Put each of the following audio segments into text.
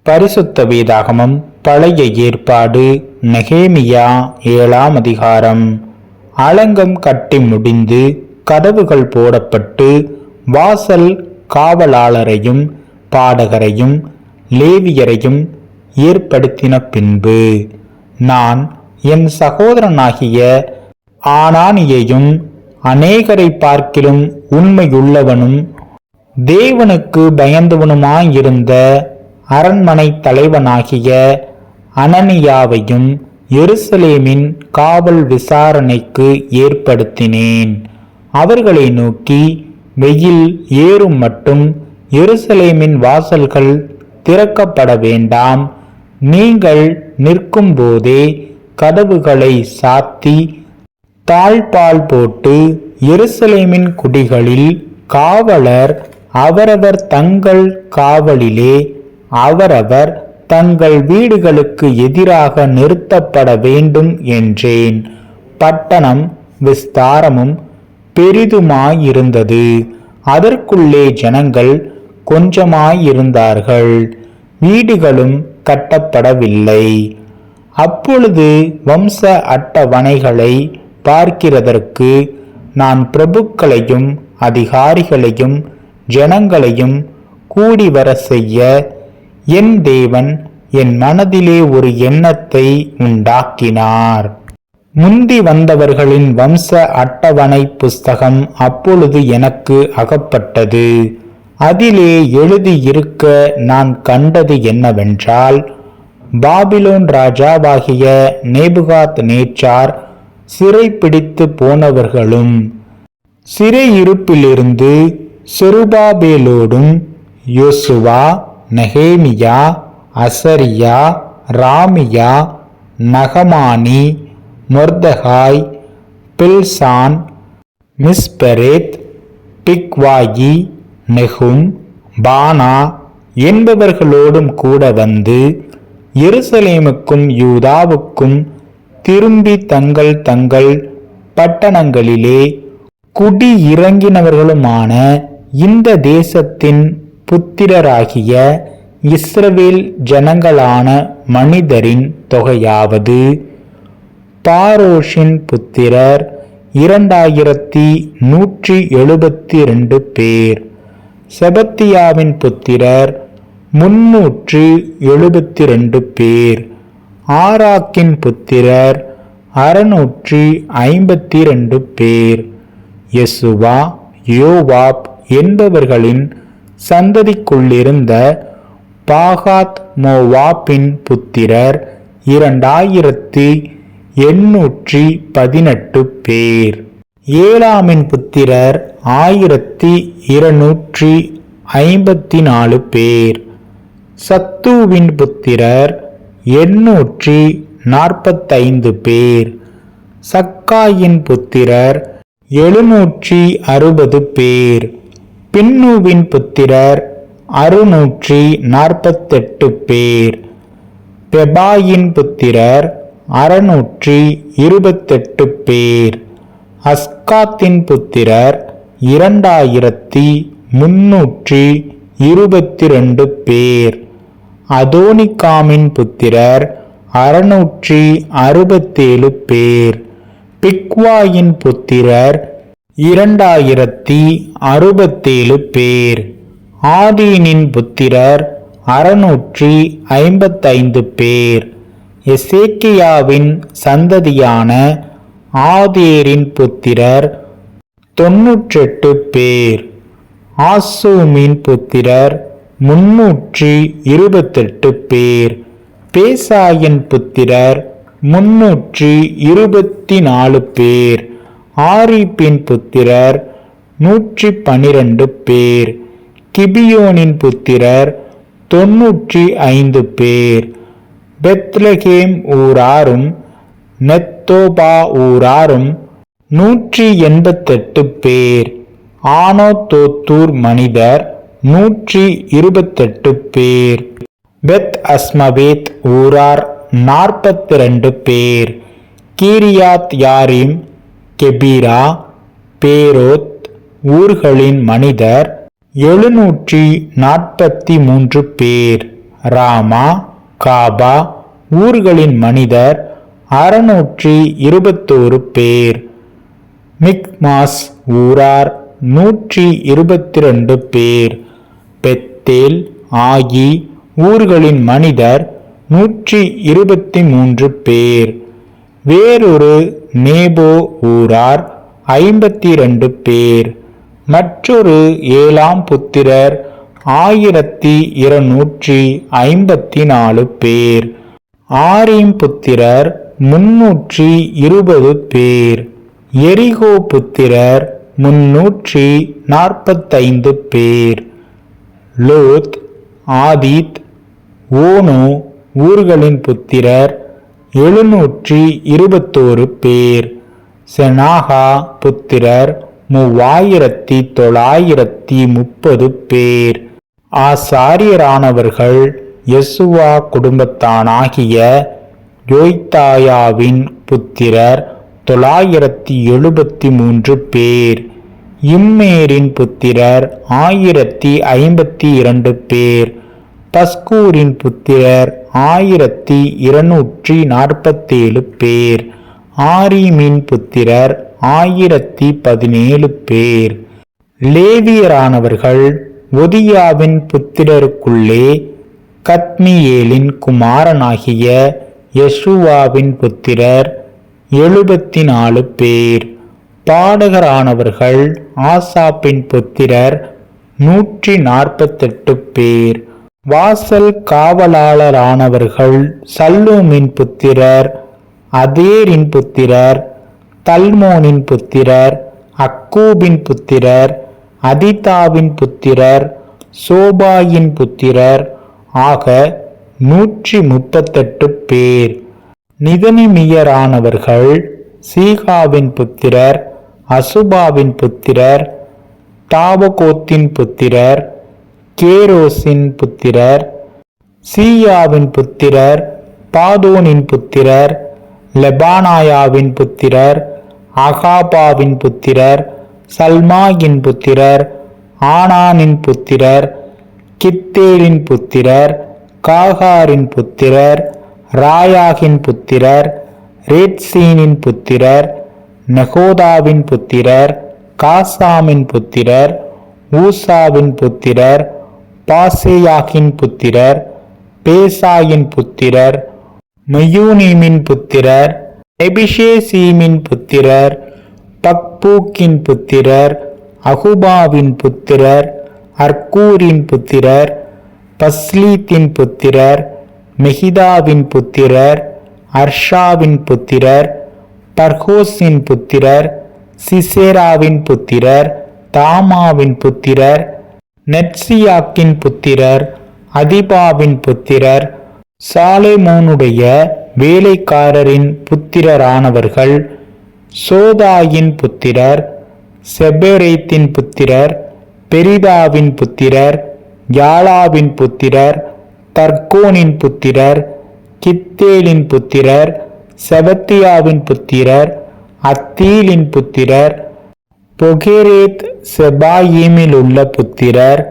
பரிசுத்த வேதாகமம் பழைய ஏற்பாடு நெகேமியா 7ஆம் அதிகாரம். அலங்கம் கட்டி முடிந்து கதவுகள் போடப்பட்டு வாசல் காவலாளரையும் பாடகரையும் லேவியரையும் ஏற்படுத்தின பின்பு நான் என் சகோதரனாகிய ஆனானியையும் அநேகரை பார்க்கிலும் உண்மையுள்ளவனும் தேவனுக்கு பயந்தவனுமாயிருந்த அரண்மனை தலைவனாகிய அனனியாவையும் எருசலேமின் காவல் விசாரணைக்கு ஏற்படுத்தினேன். அவர்களை நோக்கி, வெயில் ஏறும் மட்டும் எருசலேமின் வாசல்கள் திறக்கப்பட வேண்டாம். நீங்கள் நிற்கும் போதே கதவுகளை சாத்தி தாழ்பால் போட்டு எருசலேமின் குடிகளில் காவலர் அவரவர் தங்கள் காவலிலே அவரவர் தங்கள் வீடுகளுக்கு எதிராக நிறுத்தப்பட வேண்டும் என்றேன். பட்டணம் விஸ்தாரமும் பெரிதுமாயிருந்தது. அதற்குள்ளே ஜனங்கள் கொஞ்சமாயிருந்தார்கள். வீடுகளும் கட்டப்படவில்லை. அப்பொழுது வம்ச அட்டவணைகளை பார்க்கிறதற்கு நான் பிரபுக்களையும் அதிகாரிகளையும் ஜனங்களையும் கூடிவர செய்ய என் தேவன் என் மனதிலே ஒரு எண்ணத்தை உண்டாக்கினார். முந்தி வந்தவர்களின் வம்ச அட்டவணை புஸ்தகம் அப்பொழுது எனக்கு அகப்பட்டது. அதிலே எழுதியிருக்க நான் கண்டது என்னவென்றால், பாபிலோன் ராஜாவாகிய நேபுகாத் நேச்சார் சிறைப்பிடித்து போனவர்களும் சிறையிருப்பிலிருந்து செருபாபேலோடும் யோசுவா, நெகேமியா, அசரியா, ராமியா, நகமானி, மொர்தகாய், பில்சான், மிஸ்பெரேத், பிக்வாயி, நெகும், பானா என்பவர்களோடும் கூட வந்து எருசலேமுக்கும் யூதாவுக்கும் திரும்பி தங்கள் தங்கள் பட்டணங்களிலே குடியிறங்கினவர்களுமான இந்த தேசத்தின் புத்திரராகிய இஸ்ரவேல் ஜனங்களான மனிதரின் தொகையாவது, பாரோஷின் புத்திரர் 2172 பேர், செபத்தியாவின் புத்திரர் 372 பேர், ஆராக்கின் புத்திரர் 652 பேர், யெசுவா, யோவாப் என்பவர்களின் சந்ததிக்குள்ளிருந்த பாகாத் மோவாபின் புத்திரர் 2818 பேர், ஏலாமின் புத்திரர் 1254 பேர், சத்தூவின் புத்திரர் 845 பேர், சக்காயின் புத்திரர் 760 பேர், பின்னூவின் புத்திரர் 648 பேர், பெபாயின் புத்திரர் 628 பேர், அஸ்காத்தின் புத்திரர் 2322 பேர், அதோனிகாமின் புத்திரர் 667 பேர், பிக்வாயின் புத்திரர் 2067 பேர், ஆதீனின் புத்திரர் 655 பேர், எசேக்கியாவின் சந்ததியான ஆதேரின் புத்திரர் 98 பேர், ஆசூமின் புத்திரர் 328 பேர், பேசாயின் புத்திரர் 324 பேர், ஆரிப்பின் புத்திரர் 112 பேர், கிபியோனின் புத்திரர் 95 பேர், பெத்லகேம் ஊராரும் நெத்தோபா ஊராரும் 188 பேர், ஆனோத்தோத்தூர் மனிதர் 128 பேர், பெத் அஸ்மவேத் ஊரார் 42 பேர், கீரியாத் யாரிம், கெபீரா, பேரோத் ஊர்களின் மனிதர் 743 பேர், ராமா, காபா ஊர்களின் மனிதர் 621 பேர். மிக்மாஸ் ஊரார் 122 பேர். பெத்தேல், ஆகி ஊர்களின் மனிதர் 123 பேர். வேறொரு நேபோ ஊரார் 52 பேர். மற்றொரு ஏலாம் புத்திரர் 1254 பேர். ஆரீம் புத்திரர் 320 பேர். எரிகோ புத்திரர் 345 பேர். லோத், ஆதித், ஓனோ ஊர்களின் புத்திரர் 721 பேர். செனாகா புத்திரர் 3930 பேர். ஆசாரியரானவர்கள் யெசுவா குடும்பத்தானாகிய யோய்தாயாவின் புத்திரர் 973 பேர். இம்மேரின் புத்திரர் 1052 பேர். பஸ்கூரின் புத்திரர் 1247 பேர். ஆரீமின் புத்திரர் 1017 பேர். லேவியரானவர்கள் ஒதியாவின் புத்திரருக்குள்ளே கத்மியேலின் குமாரனாகிய யெசுவாவின் புத்திரர் 74 பேர். பாடகரானவர்கள் ஆசாப்பின் புத்திரர் 148 பேர். வாசல் காவலாளரானவர்கள் சல்லூமின் புத்திரர், அதேரின் புத்திரர், தல்மோனின் புத்திரர், அக்கூபின் புத்திரர், அதிதாவின் புத்திரர், சோபாயின் புத்திரர் ஆக 138 பேர். நிதனிமியரானவர்கள் சீகாவின் புத்திரர், அசுபாவின் புத்திரர், தாபகோத்தின் புத்திரர், கேரோசின் புத்திரர், சீயாவின் புத்திரர், பாதோனின் புத்திரர், லெபானாயாவின் புத்திரர், அகாபாவின் புத்திரர், சல்மாயின் புத்திரர், ஆனானின் புத்திரர், கித்தேலின் புத்திரர், காகாரின் புத்திரர், ராயாகின் புத்திரர், ரேட்சீனின் புத்திரர், நெகோதாவின் புத்திரர், காசாமின் புத்திரர், ஊசாவின் புத்திரர், பாசேயாகின் புத்திரர், பேசாயின் புத்திரர், மெயூனிமின் புத்திரர், நெபிஷேசீமின் புத்திரர், பக்பூக்கின் புத்திரர், அகுபாவின் புத்திரர், அர்கூரின் புத்திரர், பஸ்லீத்தின் புத்திரர், மெகிதாவின் புத்திரர், அர்ஷாவின் புத்திரர், பர்கோஸின் புத்திரர், சிசேராவின் புத்திரர், தாமாவின் புத்திரர், நெட்சியாக்கின் புத்திரர், அதிபாவின் புத்திரர், சாலேமோனுடைய வேலைக்காரரின் புத்திரரானவர்கள் சோதாயின் புத்திரர், செபெரேத்தின் புத்திரர், பெரிதாவின் புத்திரர், யாலாவின் புத்திரர், தர்கோனின் புத்திரர், கித்தேலின் புத்திரர், செபத்தியாவின் புத்திரர், அத்தீலின் புத்திரர், பொகெரேத் செபாயீமிலுள்ள புத்திரர்,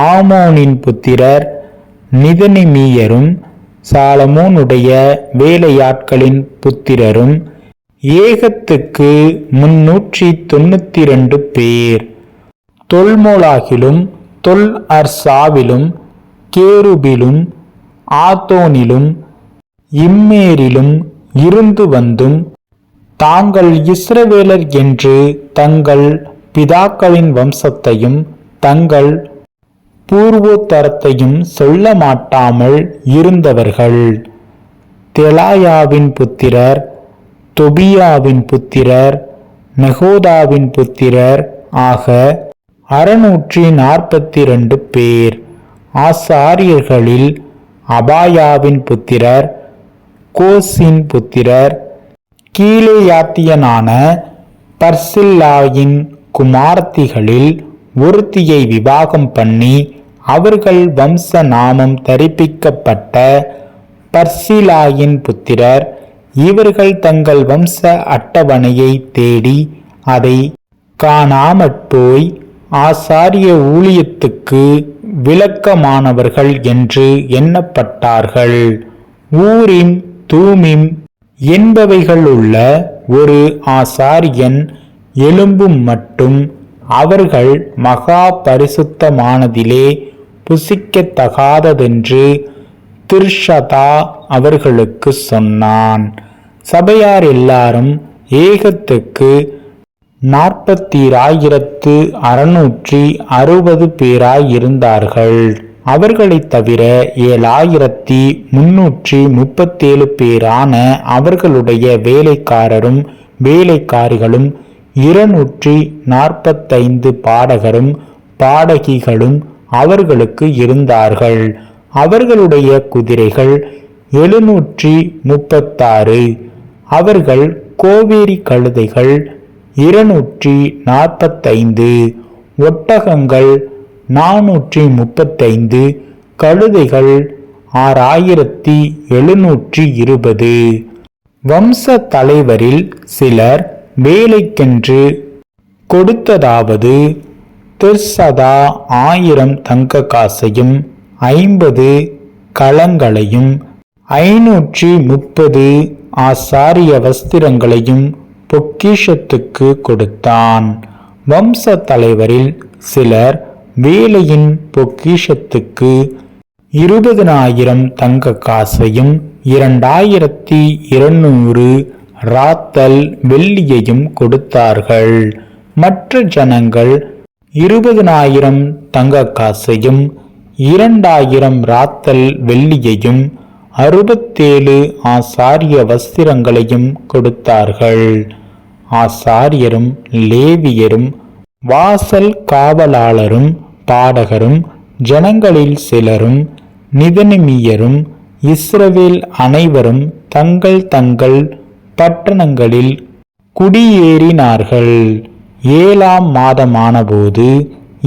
ஆமோனின் புத்திரர், நிதனிமியரும் சாலமோனுடைய வேலையாட்களின் புத்திரரும் ஏகத்துக்கு 392 பேர். தொல்மோலாகிலும் தொல் அர்சாவிலும் கேருபிலும் ஆத்தோனிலும் இம்மேரிலும் இருந்து வந்தும் தாங்கள் இஸ்ரவேலர் என்று தங்கள் பிதாக்களின் வம்சத்தையும் தங்கள் பூர்வோத்தரத்தையும் சொல்ல மாட்டாமல் இருந்தவர்கள். தெலாயாவின் புத்திரர், தொபியாவின் புத்திரர், நெகோதாவின் புத்திரர் ஆக 642 பேர். ஆசாரியர்களில் அபாயாவின் புத்திரர், கோசின் புத்திரர், கீலேயாத்தியனான பர்சில்லாயின் குமாரத்திகளில் ஒருத்தியை விவாகம் பண்ணி அவர்கள் வம்ச நாமம் தரிப்பிக்கப்பட்ட பர்சிலாயின் புத்திரர். இவர்கள் தங்கள் வம்ச அட்டவணையை தேடி அதை காணாமற் போய் ஆசாரிய ஊழியத்துக்கு விளக்கமானவர்கள் என்று எண்ணப்பட்டார்கள். ஊரிம் தூமிம் என்பவைகளுள்ள ஒரு ஆசாரியன் எலும்பும் மட்டும் அவர்கள் மகா பரிசுத்தமானதிலே புசிக்கத்தகாததென்று திர்ஷதா அவர்களுக்கு சொன்னான். சபையார் எல்லாரும் ஏகத்துக்கு 40,660 பேராயிருந்தார்கள். அவர்களைத் தவிர 7,337 பேரான அவர்களுடைய வேலைக்காரரும் வேலைக்காரிகளும் 245 பாடகரும் பாடகிகளும் அவர்களுக்கு இருந்தார்கள். அவர்களுடைய குதிரைகள் 736, அவர்கள் கோவேரி கழுதைகள் 245, ஒட்டகங்கள் 435, கழுதைகள் 6,720. வம்ச தலைவரில் சிலர் வேலைக்கென்று கொடுத்ததாவது: திர்சதா 1000 தங்க காசையும் 50 களங்களையும் 530 ஆசாரிய வஸ்திரங்களையும் பொக்கிஷத்துக்கு கொடுத்தான். வம்ச தலைவரில் சிலர் வேலையின் பொக்கிஷத்துக்கு 20,000 தங்க காசையும் 2,200 ராத்தல் வெள்ளியையும் கொடுத்தார்கள். மற்ற ஜனங்கள் 20,000 தங்க காசையும் 2,000 ராத்தல் வெள்ளியையும் 67 ஆசாரிய வஸ்திரங்களையும் கொடுத்தார்கள். ஆசாரியரும் லேவியரும் வாசல் காவலாளரும் பாடகரும் ஜனங்களில் சிலரும் நிதனிமியரும் இஸ்ரவேல் அனைவரும் தங்கள் தங்கள் பட்டணங்களில் குடியேறினார்கள். 7ஆம் மாதமானபோது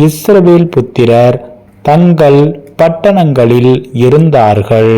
இஸ்ரவேல் புத்திரர் தங்கள் பட்டணங்களில் இருந்தார்கள்.